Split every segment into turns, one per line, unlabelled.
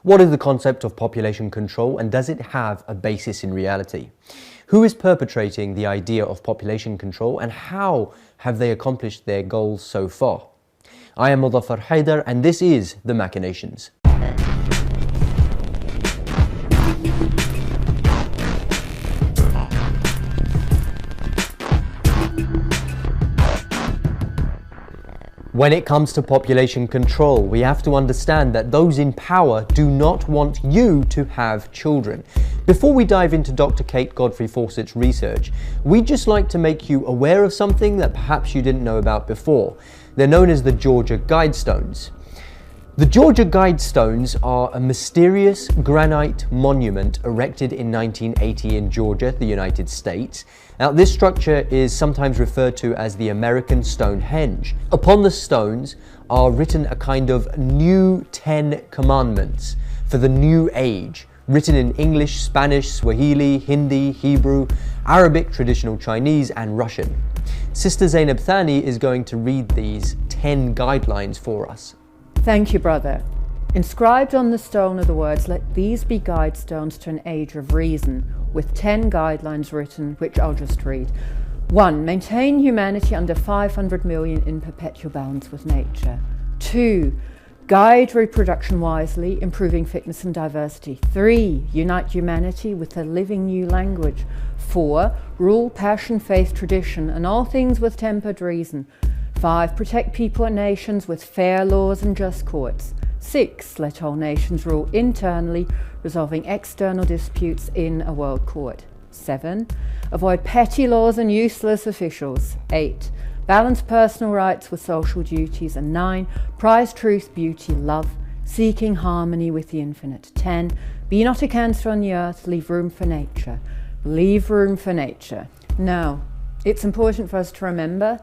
What is the concept of population control, and does it have a basis in reality? Who is perpetrating the idea of population control, and how have they accomplished their goals so far? I am Haidar, and this is The Machinations. When it comes to population control, we have to understand that those in power do not want you to have children. Before we dive into Dr. Kate Godfrey Fawcett's research, we'd just like to make you aware of something that perhaps you didn't know about before. They're known as the Georgia Guidestones. The Georgia Guidestones are a mysterious granite monument erected in 1980 in Georgia, the United States. Now, this structure is sometimes referred to as the American Stonehenge. Upon the stones are written a kind of new 10 commandments for the new age, written in English, Spanish, Swahili, Hindi, Hebrew, Arabic, traditional Chinese, and Russian. Sister Zainab Thani is going to read these 10 guidelines for us.
Thank you, brother. Inscribed on the stone are the words, "Let these be guidestones to an age of reason," with 10 guidelines written, which I'll just read. 1. Maintain humanity under 500 million in perpetual balance with nature. 2. Guide reproduction wisely, improving fitness and diversity. 3. Unite humanity with a living new language. 4. Rule passion, faith, tradition, and all things with tempered reason. 5. Protect people and nations with fair laws and just courts. 6. Let all nations rule internally, resolving external disputes in a world court. 7. Avoid petty laws and useless officials. 8. Balance personal rights with social duties. And 9. Prize truth, beauty, love, seeking harmony with the infinite. 10. Be not a cancer on the earth, leave room for nature. Leave room for nature. Now, it's important for us to remember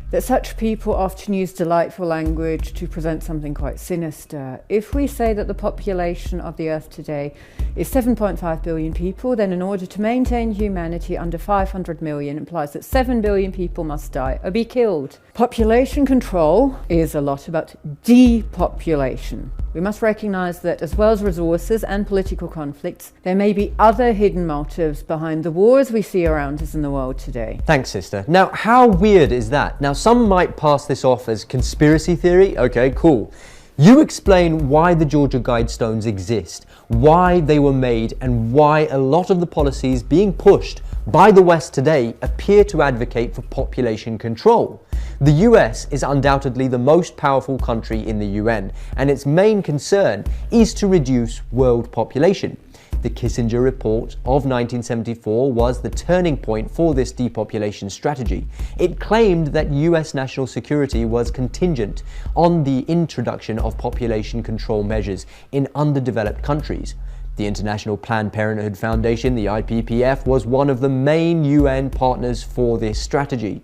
that such people often use delightful language to present something quite sinister. If we say that the population of the Earth today is 7.5 billion people, then in order to maintain humanity under 500 million implies that 7 billion people must die or be killed. Population control is a lot about depopulation. We must recognise that as well as resources and political conflicts, there may be other hidden motives behind the wars we see around us in the world today.
Thanks, sister. Now, how weird is that? Now, some might pass this off as conspiracy theory. Okay, cool. You explain why the Georgia Guidestones exist, why they were made, and why a lot of the policies being pushed by the West today appear to advocate for population control. The US is undoubtedly the most powerful country in the UN, and its main concern is to reduce world population. The Kissinger report of 1974 was the turning point for this depopulation strategy. It claimed that US national security was contingent on the introduction of population control measures in underdeveloped countries. The International Planned Parenthood Foundation, the IPPF, was one of the main UN partners for this strategy.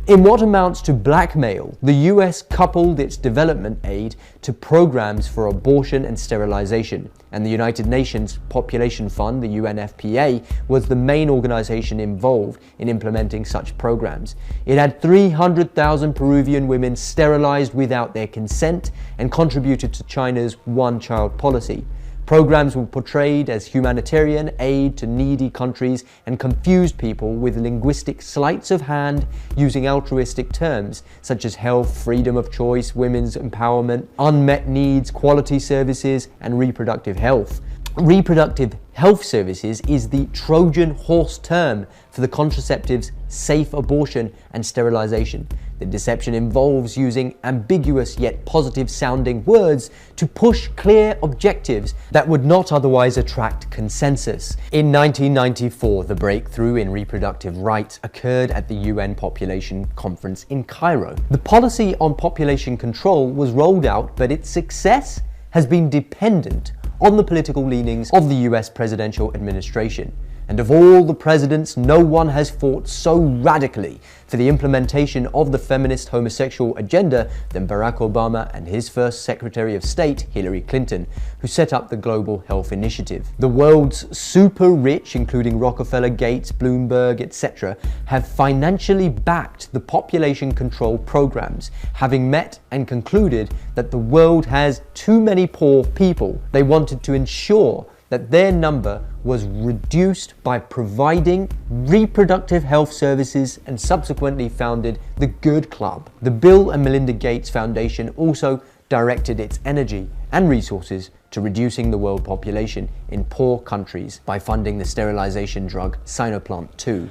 In what amounts to blackmail, the US coupled its development aid to programs for abortion and sterilization, and the United Nations Population Fund, the UNFPA, was the main organization involved in implementing such programs. It had 300,000 Peruvian women sterilized without their consent and contributed to China's one-child policy. Programs were portrayed as humanitarian aid to needy countries and confused people with linguistic sleights of hand using altruistic terms such as health, freedom of choice, women's empowerment, unmet needs, quality services, and reproductive health. Reproductive health services is the Trojan horse term for the contraceptives safe abortion and sterilization. The deception involves using ambiguous yet positive sounding words to push clear objectives that would not otherwise attract consensus. In 1994, the breakthrough in reproductive rights occurred at the UN Population Conference in Cairo. The policy on population control was rolled out, but its success has been dependent on the political leanings of the US presidential administration. And of all the presidents, no one has fought so radically for the implementation of the feminist homosexual agenda than Barack Obama and his first Secretary of State, Hillary Clinton, who set up the Global Health Initiative. The world's super rich, including Rockefeller, Gates, Bloomberg, etc., have financially backed the population control programs, having met and concluded that the world has too many poor people. They wanted to ensure that their number was reduced by providing reproductive health services and subsequently founded the Good Club. The Bill and Melinda Gates Foundation also directed its energy and resources to reducing the world population in poor countries by funding the sterilization drug Sinoplant 2.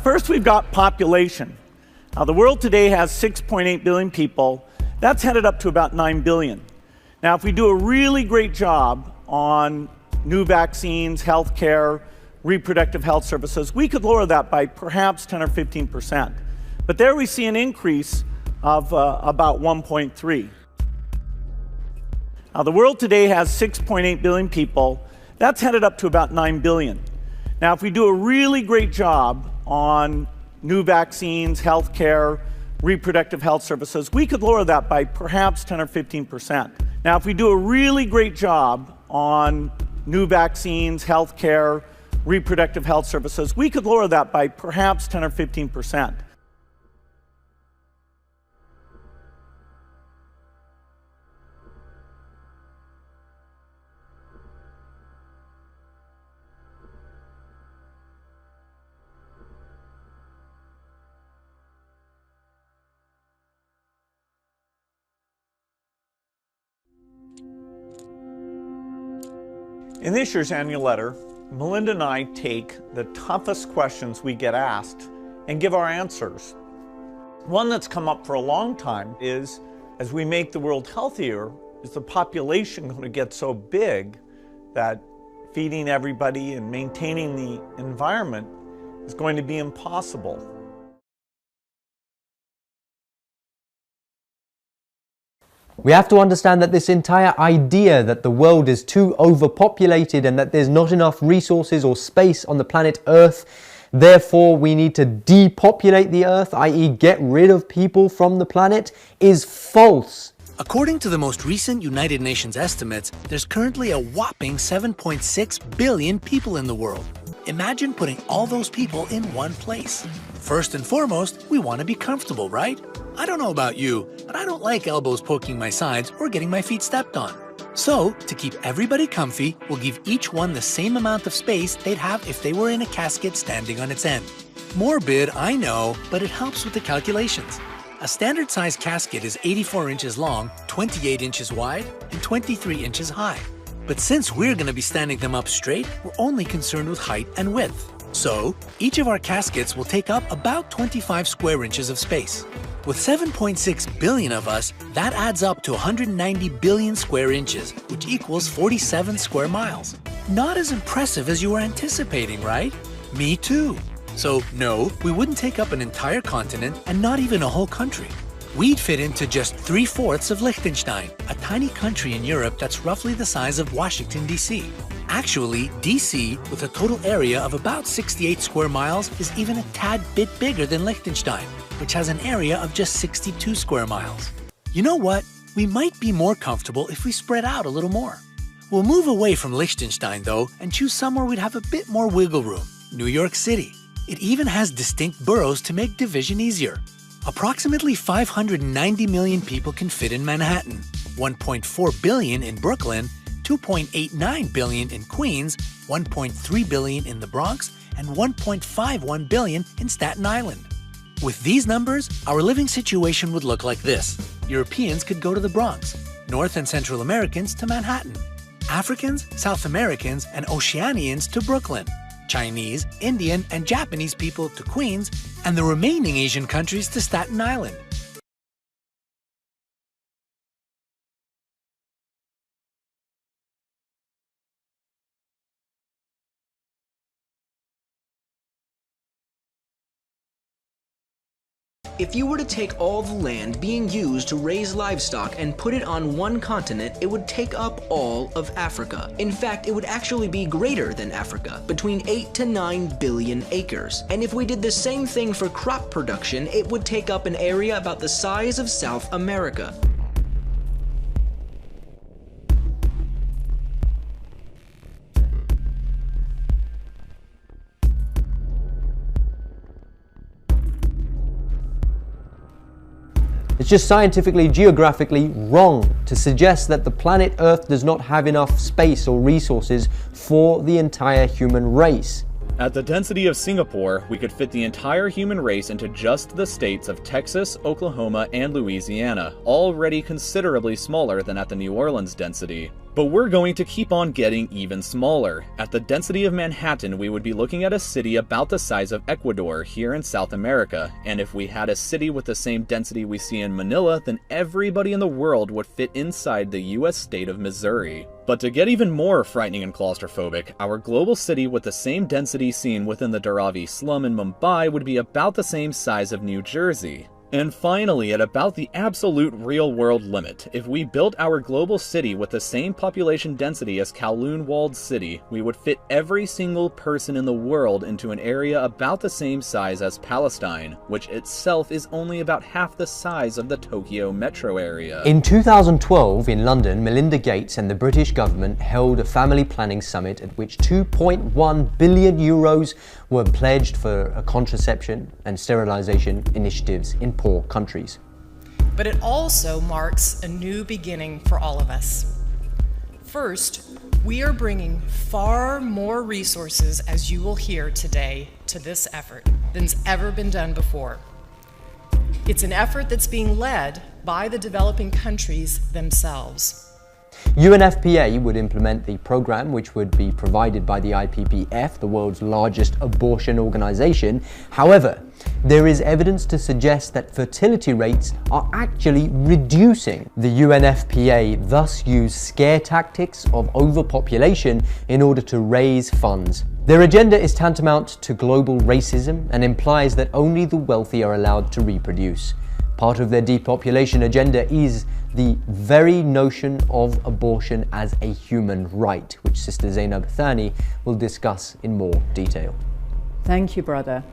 First, we've got population. The world today has 6.8 billion people. That's headed up to about 9 billion. Now, if we do a really great job on new vaccines, healthcare, reproductive health services, we could lower that by perhaps 10 or 15%. But there we see an increase of about 1.3. The world today has 6.8 billion people. That's headed up to about 9 billion. Now, if we do a really great job on new vaccines, healthcare, reproductive health services, we could lower that by perhaps 10 or 15%. Now, if we do a really great job on new vaccines, healthcare, reproductive health services, we could lower that by perhaps 10 or 15%. In this year's annual letter, Melinda and I take the toughest questions we get asked and give our answers. One that's come up for a long time is, as we make the world healthier, is the population going to get so big that feeding everybody and maintaining the environment is going to be impossible?
We have to understand that this entire idea that the world is too overpopulated and that there's not enough resources or space on the planet Earth, therefore we need to depopulate the Earth, i.e. get rid of people from the planet, is false.
According to the most recent United Nations estimates, there's currently a whopping 7.6 billion people in the world. Imagine putting all those people in one place. First and foremost, we want to be comfortable, right? I don't know about you, but I don't like elbows poking my sides or getting my feet stepped on. So, to keep everybody comfy, we'll give each one the same amount of space they'd have if they were in a casket standing on its end. Morbid, I know, but it helps with the calculations. A standard size casket is 84 inches long, 28 inches wide, and 23 inches high. But since we're going to be standing them up straight, we're only concerned with height and width. So, each of our caskets will take up about 25 square inches of space. With 7.6 billion of us, that adds up to 190 billion square inches, which equals 47 square miles. Not as impressive as you were anticipating, right? Me too. So no, we wouldn't take up an entire continent and not even a whole country. We'd fit into just 3/4 of Liechtenstein, a tiny country in Europe that's roughly the size of Washington, D.C. Actually, D.C., with a total area of about 68 square miles, is even a tad bit bigger than Liechtenstein, which has an area of just 62 square miles. You know what? We might be more comfortable if we spread out a little more. We'll move away from Liechtenstein, though, and choose somewhere we'd have a bit more wiggle room. New York City. It even has distinct boroughs to make division easier. Approximately 590 million people can fit in Manhattan, 1.4 billion in Brooklyn, 2.89 billion in Queens, 1.3 billion in the Bronx, and 1.51 billion in Staten Island. With these numbers, our living situation would look like this. Europeans could go to the Bronx, North and Central Americans to Manhattan, Africans, South Americans, and Oceanians to Brooklyn, Chinese, Indian, and Japanese people to Queens, and the remaining Asian countries to Staten Island.
If you were to take all the land being used to raise livestock and put it on one continent, it would take up all of Africa. In fact, it would actually be greater than Africa, between 8 to 9 billion acres. And if we did the same thing for crop production, it would take up an area about the size of South America.
It's just scientifically, geographically wrong to suggest that the planet Earth does not have enough space or resources for the entire human race.
At the density of Singapore, we could fit the entire human race into just the states of Texas, Oklahoma, and Louisiana, already considerably smaller than at the New Orleans density. But we're going to keep on getting even smaller. At the density of Manhattan, we would be looking at a city about the size of Ecuador here in South America, and if we had a city with the same density we see in Manila, then everybody in the world would fit inside the US state of Missouri. But to get even more frightening and claustrophobic, our global city with the same density seen within the Dharavi slum in Mumbai would be about the same size of New Jersey. And finally, at about the absolute real-world limit, if we built our global city with the same population density as Kowloon Walled City, we would fit every single person in the world into an area about the same size as Palestine, which itself is only about half the size of the Tokyo metro area.
In 2012, in London, Melinda Gates and the British government held a family planning summit at which 2.1 billion euros were pledged for contraception and sterilization initiatives in poor countries.
But it also marks a new beginning for all of us. First, we are bringing far more resources, as you will hear today, to this effort than's ever been done before. It's an effort that's being led by the developing countries themselves.
UNFPA would implement the program, which would be provided by the IPPF, the world's largest abortion organization. However, there is evidence to suggest that fertility rates are actually reducing. The UNFPA thus use scare tactics of overpopulation in order to raise funds. Their agenda is tantamount to global racism and implies that only the wealthy are allowed to reproduce. Part of their depopulation agenda is the very notion of abortion as a human right, which Sister Zainab Thani will discuss in more detail.
Thank you, brother.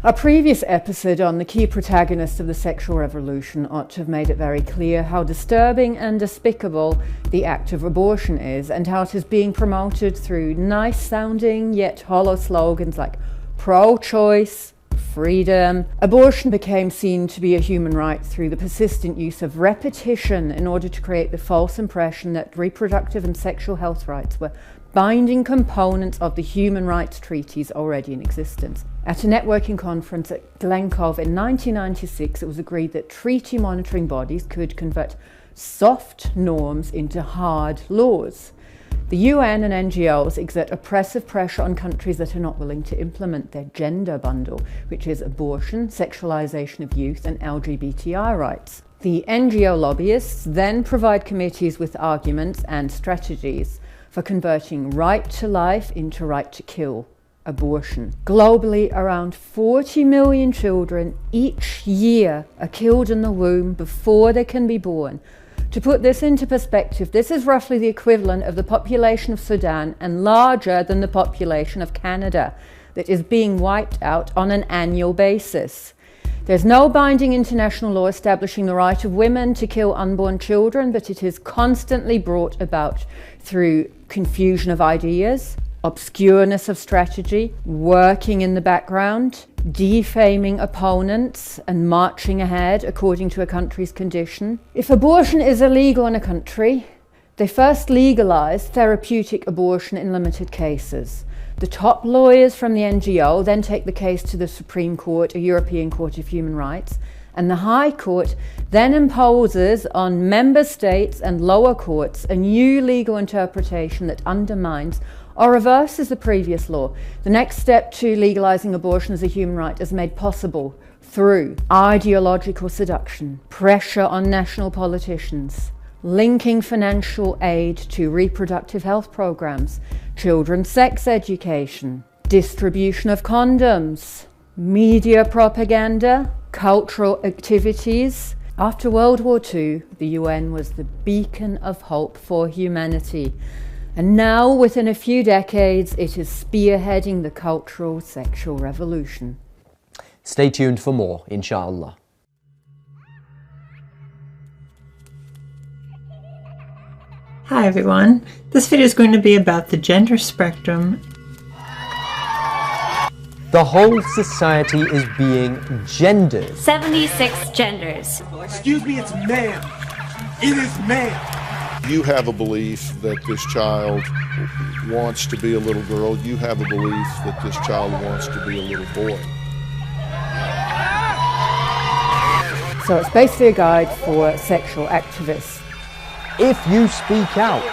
Our previous episode on the key protagonists of the sexual revolution ought to have made it very clear how disturbing and despicable the act of abortion is, and how it is being promoted through nice-sounding yet hollow slogans like pro-choice, freedom. Abortion became seen to be a human right through the persistent use of repetition in order to create the false impression that reproductive and sexual health rights were binding components of the human rights treaties already in existence. At a networking conference at Glencove in 1996, it was agreed that treaty monitoring bodies could convert soft norms into hard laws. The UN and NGOs exert oppressive pressure on countries that are not willing to implement their gender bundle, which is abortion, sexualization of youth, and LGBTI rights. The NGO lobbyists then provide committees with arguments and strategies for converting right to life into right to kill, abortion. Globally, around 40 million children each year are killed in the womb before they can be born. To put this into perspective, this is roughly the equivalent of the population of Sudan and larger than the population of Canada that is being wiped out on an annual basis. There's no binding international law establishing the right of women to kill unborn children, but it is constantly brought about through confusion of ideas, obscureness of strategy, working in the background, defaming opponents and marching ahead according to a country's condition. If abortion is illegal in a country, they first legalize therapeutic abortion in limited cases. The top lawyers from the NGO then take the case to the Supreme Court, a European Court of Human Rights, and the High Court then imposes on member states and lower courts a new legal interpretation that undermines or reverses the previous law. The next step to legalizing abortion as a human right is made possible through ideological seduction, pressure on national politicians, linking financial aid to reproductive health programs, children's sex education, distribution of condoms, media propaganda, cultural activities. After World War II, the UN was the beacon of hope for humanity. And now, within a few decades, it is spearheading the cultural sexual revolution.
Stay tuned for more, inshallah.
Hi everyone, this video is going to be about the gender spectrum.
The whole society is being gendered.
76 genders.
Excuse me, it's ma'am. It is ma'am.
You have a belief that this child wants to be a little girl. You have a belief that this child wants to be a little boy.
So it's basically a guide for sexual activists.
If you speak out,